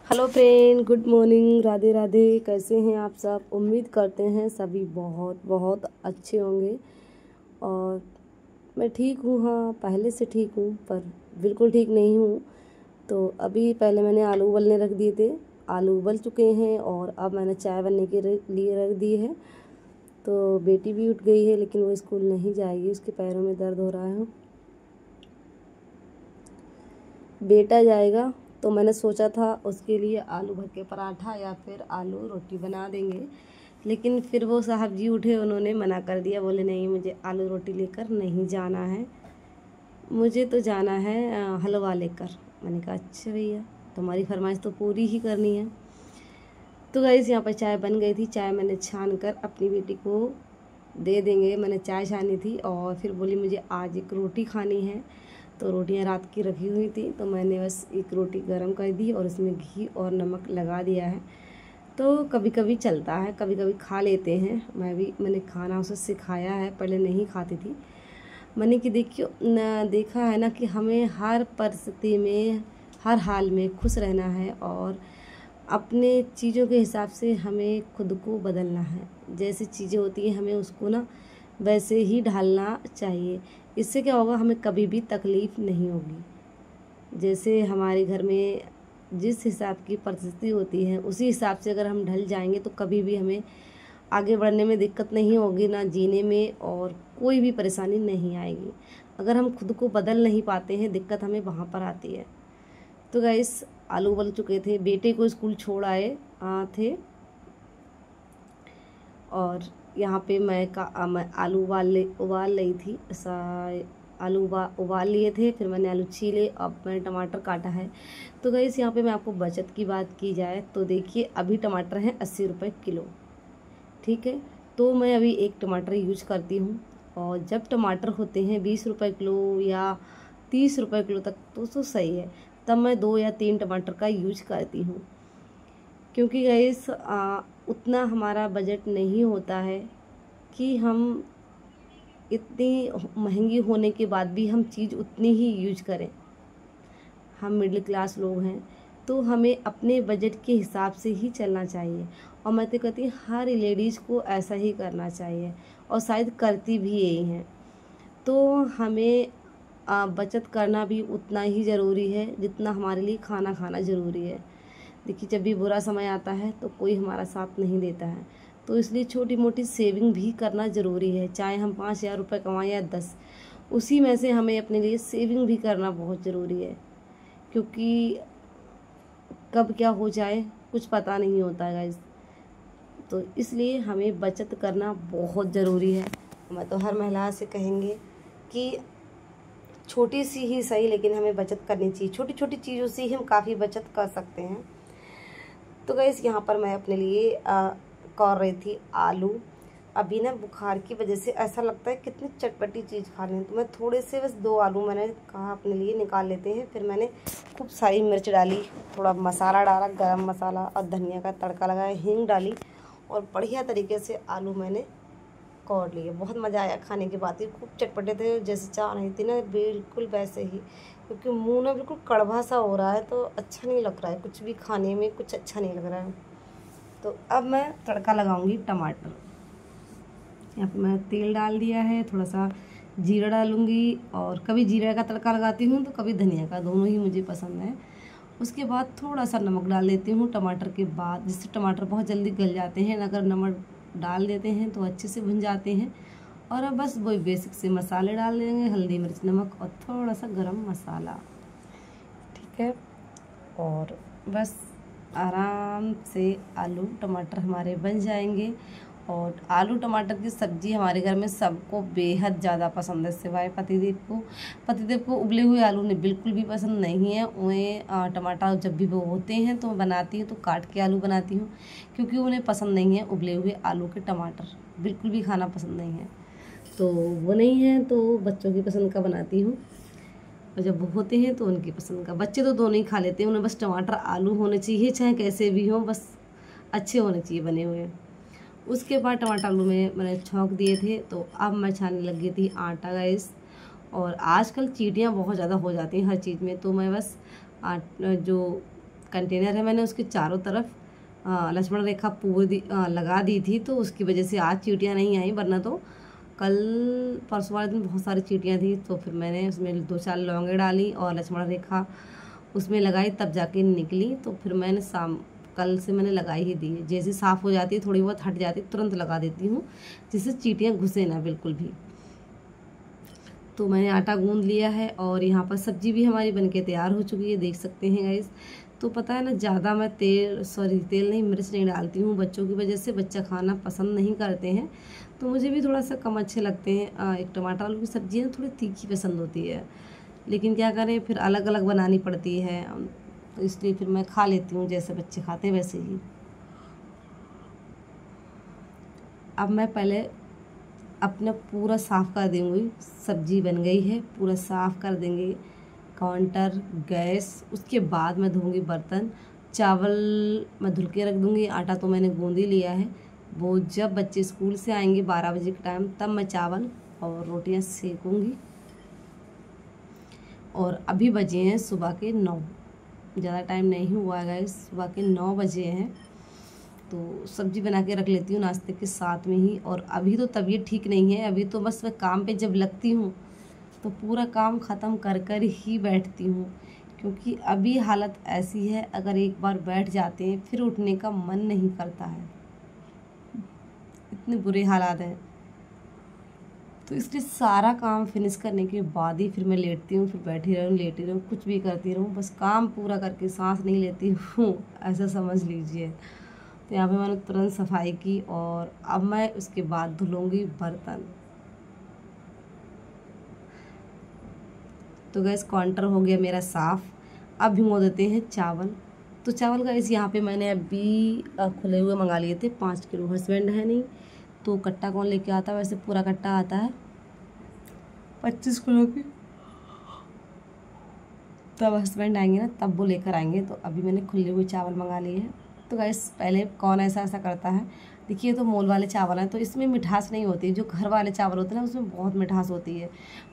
Hello friend, good morning, Radhe Radhe. कैसे हैं आप सब? उम्मीद करते हैं सभी बहुत बहुत अच्छे होंगे। और मैं ठीक हूँ, हाँ पहले से ठीक हूँ, पर बिल्कुल ठीक नहीं हूँ। तो अभी पहले मैंने आलू उबलने रख दिए थे, आलू उबल चुके हैं और अब मैंने चाय बनने के लिए रख दी है। तो बेटी भी उठ गई है, लेकिन वो स्कूल नहीं जाएगी, उसके पैरों में दर्द हो रहा है। बेटा जाएगा तो मैंने सोचा था उसके लिए आलू भर के पराठा या फिर आलू रोटी बना देंगे, लेकिन फिर वो साहब जी उठे, उन्होंने मना कर दिया। बोले नहीं, मुझे आलू रोटी लेकर नहीं जाना है, मुझे तो जाना है हलवा लेकर। मैंने कहा अच्छा भैया, तुम्हारी फरमाइश तो पूरी ही करनी है। तो गाइस यहाँ पर चाय बन गई थी, चाय मैंने छान कर अपनी बेटी को दे देंगे। मैंने चाय छानी थी और फिर बोली मुझे आज एक रोटी खानी है। तो रोटियां रात की रखी हुई थी, तो मैंने बस एक रोटी गरम कर दी और उसमें घी और नमक लगा दिया है। तो कभी कभी चलता है, कभी कभी खा लेते हैं। मैंने खाना उसे सिखाया है, पहले नहीं खाती थी। मैंने कि देखियो देखा है ना कि हमें हर परिस्थिति में, हर हाल में खुश रहना है और अपने चीज़ों के हिसाब से हमें खुद को बदलना है। जैसी चीज़ें होती हैं हमें उसको ना वैसे ही ढालना चाहिए। इससे क्या होगा, हमें कभी भी तकलीफ़ नहीं होगी। जैसे हमारे घर में जिस हिसाब की परिस्थिति होती है, उसी हिसाब से अगर हम ढल जाएंगे तो कभी भी हमें आगे बढ़ने में दिक्कत नहीं होगी, ना जीने में, और कोई भी परेशानी नहीं आएगी। अगर हम खुद को बदल नहीं पाते हैं, दिक्कत हमें वहाँ पर आती है। तो गाइस आलू उबल चुके थे, बेटे को स्कूल छोड़ आए थे और यहाँ पे मैं आलू उबाल रही थी। आलू उबाल लिए थे, फिर मैंने आलू छीले, अब मैंने टमाटर काटा है। तो गाइस यहाँ पे मैं आपको बचत की बात की जाए तो देखिए, अभी टमाटर हैं 80 रुपये किलो, ठीक है। तो मैं अभी एक टमाटर यूज करती हूँ, और जब टमाटर होते हैं 20 रुपये किलो या 30 रुपये किलो तक तो सही है, तब मैं 2 या 3 टमाटर का यूज करती हूँ। क्योंकि गाइस उतना हमारा बजट नहीं होता है कि हम इतनी महंगी होने के बाद भी हम चीज़ उतनी ही यूज करें। हम मिडिल क्लास लोग हैं, तो हमें अपने बजट के हिसाब से ही चलना चाहिए। और मैं तो कहती हूँ हर लेडीज़ को ऐसा ही करना चाहिए, और शायद करती भी यही हैं। तो हमें बचत करना भी उतना ही ज़रूरी है जितना हमारे लिए खाना खाना ज़रूरी है। देखिए, जब भी बुरा समय आता है तो कोई हमारा साथ नहीं देता है, तो इसलिए छोटी मोटी सेविंग भी करना ज़रूरी है। चाहे हम 5,000 रुपये कमाएं या 10, उसी में से हमें अपने लिए सेविंग भी करना बहुत ज़रूरी है। क्योंकि कब क्या हो जाए कुछ पता नहीं होता है गाइस, तो इसलिए हमें बचत करना बहुत ज़रूरी है। मैं तो हर महिला से कहेंगे कि छोटी सी ही सही, लेकिन हमें बचत करनी चाहिए। छोटी छोटी चीज़ों से ही हम काफ़ी बचत कर सकते हैं। तो गाइस यहाँ पर मैं अपने लिए कर रही थी आलू। अभी ना बुखार की वजह से ऐसा लगता है कितनी चटपटी चीज़ खा रही हूँ, तो मैं थोड़े से बस 2 आलू मैंने कहा अपने लिए निकाल लेते हैं। फिर मैंने खूब सारी मिर्च डाली, थोड़ा मसाला डाला, गरम मसाला और धनिया का तड़का लगाया, हींग डाली और बढ़िया तरीके से आलू मैंने कौड़ लिए। बहुत मज़ा आया खाने के बाद, खूब चटपटे थे, जैसे चाह रही थी ना बिल्कुल वैसे ही। क्योंकि मुंह ना बिल्कुल कड़वा सा हो रहा है, तो अच्छा नहीं लग रहा है, कुछ भी खाने में कुछ अच्छा नहीं लग रहा है। तो अब मैं तड़का लगाऊंगी टमाटर। यहाँ पे मैं तेल डाल दिया है, थोड़ा सा जीरा डालूंगी, और कभी जीरा का तड़का लगाती हूँ तो कभी धनिया का, दोनों ही मुझे पसंद है। उसके बाद थोड़ा सा नमक डाल देती हूँ टमाटर के बाद, जिससे टमाटर बहुत जल्दी गल जाते हैं। अगर नमक डाल देते हैं तो अच्छे से भुन जाते हैं। और अब बस वही बेसिक से मसाले डाल देंगे, हल्दी मिर्च नमक और थोड़ा सा गरम मसाला, ठीक है। और बस आराम से आलू टमाटर हमारे बन जाएंगे। और आलू टमाटर की सब्ज़ी हमारे घर में सबको बेहद ज़्यादा पसंद है, सिवाय पतिदेव को उबले हुए आलू ने बिल्कुल भी पसंद नहीं है। उन्हें टमाटर जब भी वो होते हैं तो मैं बनाती हूँ तो काट के आलू बनाती हूँ, क्योंकि उन्हें पसंद नहीं है उबले हुए आलू के टमाटर, बिल्कुल भी खाना पसंद नहीं है। तो वो नहीं है तो बच्चों की पसंद का बनाती हूँ, और जब वो होते हैं तो उनकी पसंद का। बच्चे तो दोनों ही खा लेते हैं, उन्हें बस टमाटर आलू होने चाहिए, चाहे कैसे भी हों, बस अच्छे होने चाहिए बने हुए। उसके बाद टमाटर आलू में मैंने छौंक दिए थे, तो अब मैं छानने लगी थी आटा गाइस। और आजकल चींटियाँ बहुत ज़्यादा हो जाती हैं हर चीज़ में, तो मैं बस जो कंटेनर है मैंने उसके चारों तरफ लक्ष्मण रेखा पूरी लगा दी थी, तो उसकी वजह से आज चींटियाँ नहीं आई, वरना तो कल परसों वाले दिन बहुत सारी चींटियाँ थी। तो फिर मैंने उसमें 2-4 लौंगे डाली और लक्ष्मण रेखा उसमें लगाई, तब जाके निकली। तो फिर मैंने कल से मैंने लगाई ही दी है, जैसे साफ़ हो जाती है थोड़ी बहुत हट जाती है तुरंत लगा देती हूँ, जिससे चींटियाँ घुसे ना बिल्कुल भी। तो मैंने आटा गूंद लिया है और यहाँ पर सब्जी भी हमारी बनके तैयार हो चुकी है, देख सकते हैं गाइस। तो पता है ना, ज़्यादा मैं तेल नहीं, मिर्च नहीं डालती हूँ, बच्चों की वजह से बच्चा खाना पसंद नहीं करते हैं, तो मुझे भी थोड़ा सा कम अच्छे लगते हैं। एक टमाटर आलू की सब्ज़ी है थोड़ी तीखी पसंद होती है, लेकिन क्या करें, फिर अलग अलग बनानी पड़ती है, तो इसलिए फिर मैं खा लेती हूँ जैसे बच्चे खाते हैं वैसे ही। अब मैं पहले अपना पूरा साफ़ कर दूँगी, सब्जी बन गई है, पूरा साफ़ कर देंगे काउंटर गैस। उसके बाद मैं धोऊंगी बर्तन, चावल मैं धुल के रख दूँगी, आटा तो मैंने गूंद ही लिया है। वो जब बच्चे स्कूल से आएंगे 12 बजे के टाइम, तब मैं चावल और रोटियां सेकूँगी। और अभी बजे हैं सुबह के 9, ज़्यादा टाइम नहीं हुआ है, सुबह के 9 बजे हैं। तो सब्ज़ी बना के रख लेती हूँ नाश्ते के साथ में ही। और अभी तो तबीयत ठीक नहीं है, अभी तो बस मैं काम पे जब लगती हूँ तो पूरा काम ख़त्म कर कर ही बैठती हूँ, क्योंकि अभी हालत ऐसी है, अगर एक बार बैठ जाते हैं फिर उठने का मन नहीं करता है, इतने बुरे हालात हैं। तो इसलिए सारा काम फिनिश करने के बाद ही फिर मैं लेटती हूँ, फिर बैठी रहूँ लेटी रहूँ कुछ भी करती रहूँ, बस काम पूरा करके सांस नहीं लेती हूँ, ऐसा समझ लीजिए। तो यहाँ पे मैंने तुरंत सफाई की और अब मैं उसके बाद धुलूँगी बर्तन। तो गैस काउंटर हो गया मेरा साफ़, अब भिगो देते हैं चावल। तो चावल गैस यहाँ पे मैंने अभी खुले हुए मंगा लिए थे 5 किलो, हस्बैंड है नहीं तो कट्टा कौन लेके आता है, वैसे पूरा कट्टा आता है 25 किलो की, तब हस्बैंड आएंगे ना तब वो लेकर आएंगे। तो अभी मैंने खुले हुए चावल मंगा लिए हैं। तो गैस पहले कौन ऐसा करता है, देखिए तो मोल वाले चावल हैं तो इसमें मिठास नहीं होती, जो घर वाले चावल होते हैं ना उसमें बहुत मिठास होती है।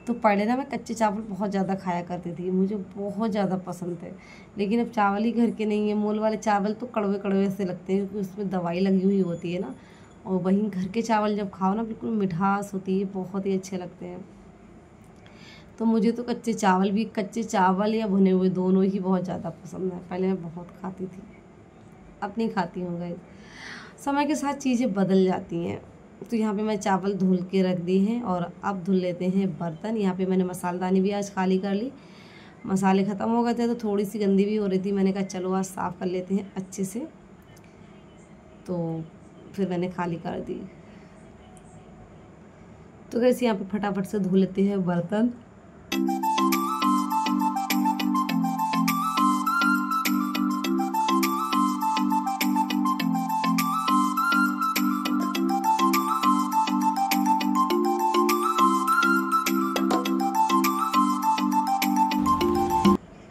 तो पहले ना मैं कच्चे चावल बहुत ज़्यादा खाया करती थी, मुझे बहुत ज़्यादा पसंद है, लेकिन अब चावल ही घर के नहीं है, मोल वाले चावल तो कड़वे कड़वे से लगते हैं, क्योंकि उसमें दवाई लगी हुई होती है ना। और वहीं घर के चावल जब खाओ ना बिल्कुल मिठास होती है, बहुत ही अच्छे लगते हैं। तो मुझे तो कच्चे चावल या भुने हुए दोनों ही बहुत ज़्यादा पसंद है, पहले मैं बहुत खाती थी, अब नहीं खाती हूँ गाइस, समय के साथ चीज़ें बदल जाती हैं। तो यहाँ पे मैं चावल धुल के रख दी हैं और अब धुल लेते हैं बर्तन। यहाँ पे मैंने मसालदानी भी आज खाली कर ली, मसाले ख़त्म हो गए थे तो थोड़ी सी गंदी भी हो रही थी, मैंने कहा चलो आज साफ़ कर लेते हैं अच्छे से, तो फिर मैंने खाली कर दी। तो कैसे यहाँ पे फटाफट से धो लेते हैं बर्तन।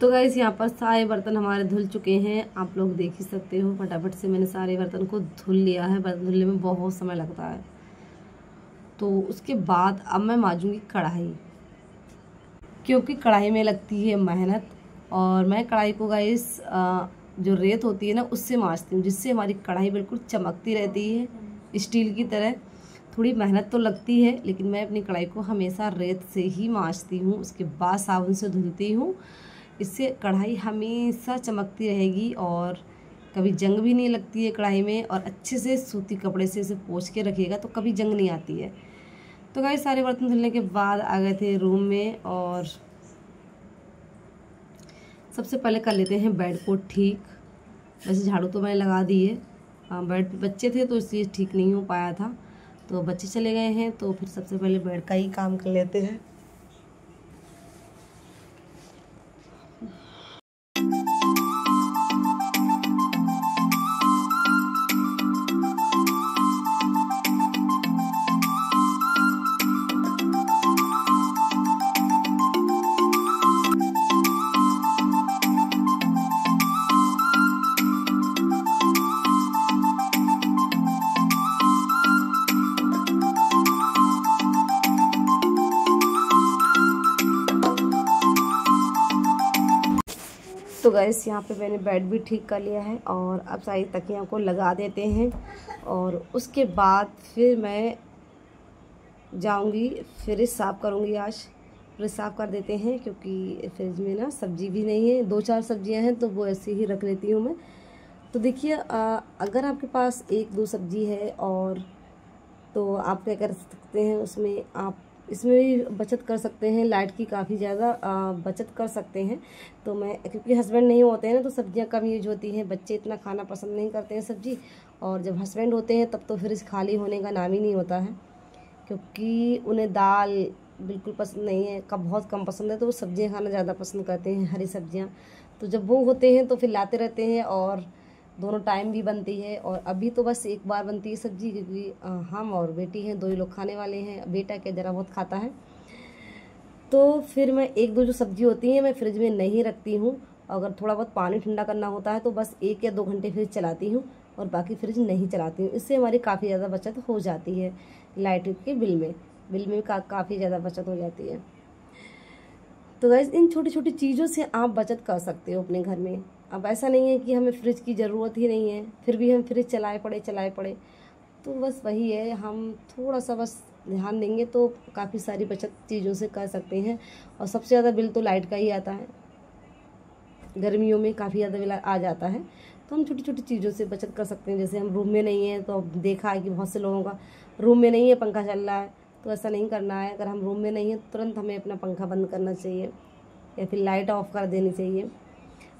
तो गाइस यहाँ पर सारे बर्तन हमारे धुल चुके हैं, आप लोग देख ही सकते हो, फटाफट से मैंने सारे बर्तन को धुल लिया है। बर्तन धुलने में बहुत समय लगता है। तो उसके बाद अब मैं मांजूंगी कढ़ाई, क्योंकि कढ़ाई में लगती है मेहनत, और मैं कढ़ाई को गाइस जो रेत होती है ना उससे मांजती हूँ, जिससे हमारी कढ़ाई बिल्कुल चमकती रहती है स्टील की तरह। थोड़ी मेहनत तो लगती है, लेकिन मैं अपनी कढ़ाई को हमेशा रेत से ही मांजती हूँ, उसके बाद साबुन से धुलती हूँ। इससे कढ़ाई हमेशा चमकती रहेगी और कभी जंग भी नहीं लगती है कढ़ाई में, और अच्छे से सूती कपड़े से इसे पोंछ के रखिएगा तो कभी जंग नहीं आती है। तो गाइस सारे बर्तन धुलने के बाद आ गए थे रूम में, और सबसे पहले कर लेते हैं बेड को ठीक। वैसे झाड़ू तो मैंने लगा दी है। बेड पे बच्चे थे तो इसलिए ठीक नहीं हो पाया था, तो बच्चे चले गए हैं तो फिर सबसे पहले बेड का ही काम कर लेते हैं। तो गैस यहाँ पे मैंने बेड भी ठीक कर लिया है और अब सारी तकियाँ को लगा देते हैं और उसके बाद फिर मैं जाऊँगी फ्रिज साफ़ करूँगी। आज फ्रिज साफ़ कर देते हैं क्योंकि फ्रिज में ना सब्ज़ी भी नहीं है, 2-4 सब्जियाँ हैं तो वो ऐसे ही रख लेती हूँ मैं। तो देखिए अगर आपके पास 1-2 सब्जी है और तो आप क्या कर सकते हैं, उसमें आप इसमें भी बचत कर सकते हैं, लाइट की काफ़ी ज़्यादा बचत कर सकते हैं। तो मैं क्योंकि हस्बैंड नहीं होते हैं ना तो सब्जियां कम यूज होती हैं, बच्चे इतना खाना पसंद नहीं करते हैं सब्जी, और जब हस्बैंड होते हैं तब तो फ्रिज खाली होने का नाम ही नहीं होता है, क्योंकि उन्हें दाल बिल्कुल पसंद नहीं है, बहुत कम पसंद है, तो वो सब्जियाँ खाना ज़्यादा पसंद करते हैं, हरी सब्जियाँ। तो जब वो होते हैं तो फिर लाते रहते हैं और दोनों टाइम भी बनती है। और अभी तो बस एक बार बनती है सब्जी, क्योंकि हम और बेटी हैं, 2 ही लोग खाने वाले हैं, बेटा क्या ज़रा बहुत खाता है। तो फिर मैं 1-2 जो सब्जी होती हैं मैं फ्रिज में नहीं रखती हूँ। अगर थोड़ा बहुत पानी ठंडा करना होता है तो बस 1 या 2 घंटे फ्रिज चलाती हूँ और बाकी फ्रिज नहीं चलाती हूँ। इससे हमारी काफ़ी ज़्यादा बचत हो जाती है लाइट के बिल में काफ़ी ज़्यादा बचत हो जाती है। तो गाइस इन छोटी छोटी चीज़ों से आप बचत कर सकते हो अपने घर में। अब ऐसा नहीं है कि हमें फ्रिज की ज़रूरत ही नहीं है, फिर भी हम फ्रिज चलाए पड़े। तो बस वही है, हम थोड़ा सा बस ध्यान देंगे तो काफ़ी सारी बचत चीज़ों से कर सकते हैं। और सबसे ज़्यादा बिल तो लाइट का ही आता है, गर्मियों में काफ़ी ज़्यादा बिल आ जाता है। तो हम छोटी छोटी चीज़ों से बचत कर सकते हैं। जैसे हम रूम में नहीं हैं तो अब देखा है कि बहुत से लोगों का रूम में नहीं है, पंखा चल रहा है, तो ऐसा नहीं करना है। अगर हम रूम में नहीं हैं तो तुरंत हमें अपना पंखा बंद करना चाहिए या फिर लाइट ऑफ कर देनी चाहिए।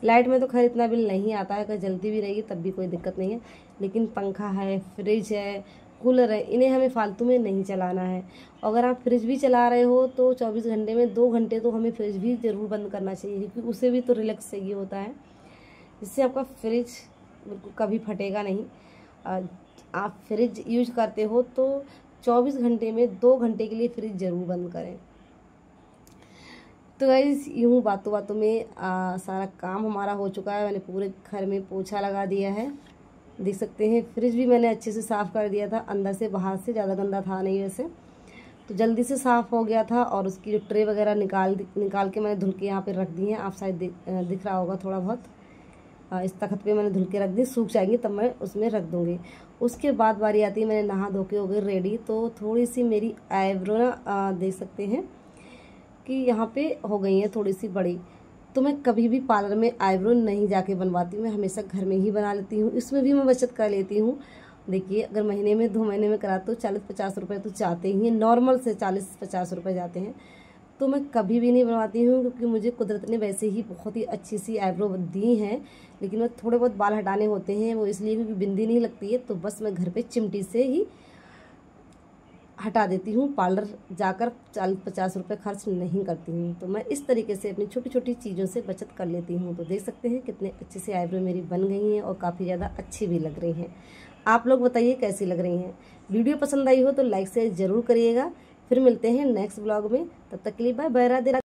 लाइट में तो खैर इतना बिल नहीं आता है, अगर जलती भी रहेगी तब भी कोई दिक्कत नहीं है, लेकिन पंखा है, फ्रिज है, कूलर है, इन्हें हमें फालतू में नहीं चलाना है। अगर आप फ्रिज भी चला रहे हो तो 24 घंटे में 2 घंटे तो हमें फ्रिज भी ज़रूर बंद करना चाहिए, क्योंकि उसे भी तो रिलैक्स चाहिए होता है, जिससे आपका फ्रिज बिल्कुल कभी फटेगा नहीं। आप फ्रिज यूज करते हो तो 24 घंटे में 2 घंटे के लिए फ्रिज ज़रूर बंद करें। तो गाइस यूँ बातों में सारा काम हमारा हो चुका है। मैंने पूरे घर में पोछा लगा दिया है, देख सकते हैं। फ्रिज भी मैंने अच्छे से साफ़ कर दिया था, अंदर से बाहर से, ज़्यादा गंदा था नहीं वैसे, तो जल्दी से साफ़ हो गया था। और उसकी जो ट्रे वगैरह निकाल के मैंने धुल के यहाँ पे रख दी हैं। आप शायद दिख रहा होगा थोड़ा बहुत, इस तख्त पे मैंने धुल के रख दी, सूख जाएंगी तब मैं उसमें रख दूँगी। उसके बाद बारी आती है, मैंने नहा धो के हो गई रेडी। तो थोड़ी सी मेरी आईब्रो ना देख सकते हैं कि यहाँ पे हो गई है थोड़ी सी बड़ी। तो मैं कभी भी पार्लर में आईब्रो नहीं जाके बनवाती हूँ, मैं हमेशा घर में ही बना लेती हूँ। इसमें भी मैं बचत कर लेती हूँ। देखिए अगर महीने में 2 महीने में कराते हो 40-50 रुपये तो जाते ही हैं, नॉर्मल से 40-50 रुपये जाते हैं। तो मैं कभी भी नहीं बनवाती हूँ, क्योंकि मुझे कुदरत ने वैसे ही बहुत ही अच्छी सी आईब्रो दी हैं, लेकिन वो थोड़े बहुत बाल हटाने होते हैं, वो इसलिए क्योंकि बिंदी नहीं लगती है, तो बस मैं घर पे चिमटी से ही हटा देती हूँ। पार्लर जाकर 40-50 रुपये खर्च नहीं करती हूँ। तो मैं इस तरीके से अपनी छोटी छोटी चीज़ों से बचत कर लेती हूँ। तो देख सकते हैं कितने अच्छे से आईब्रो मेरी बन गई हैं और काफ़ी ज़्यादा अच्छी भी लग रही हैं। आप लोग बताइए कैसी लग रही हैं। वीडियो पसंद आई हो तो लाइक शेयर ज़रूर करिएगा। फिर मिलते हैं नेक्स्ट ब्लॉग में, तब तक के लिए बाय बाय, राधे राधे।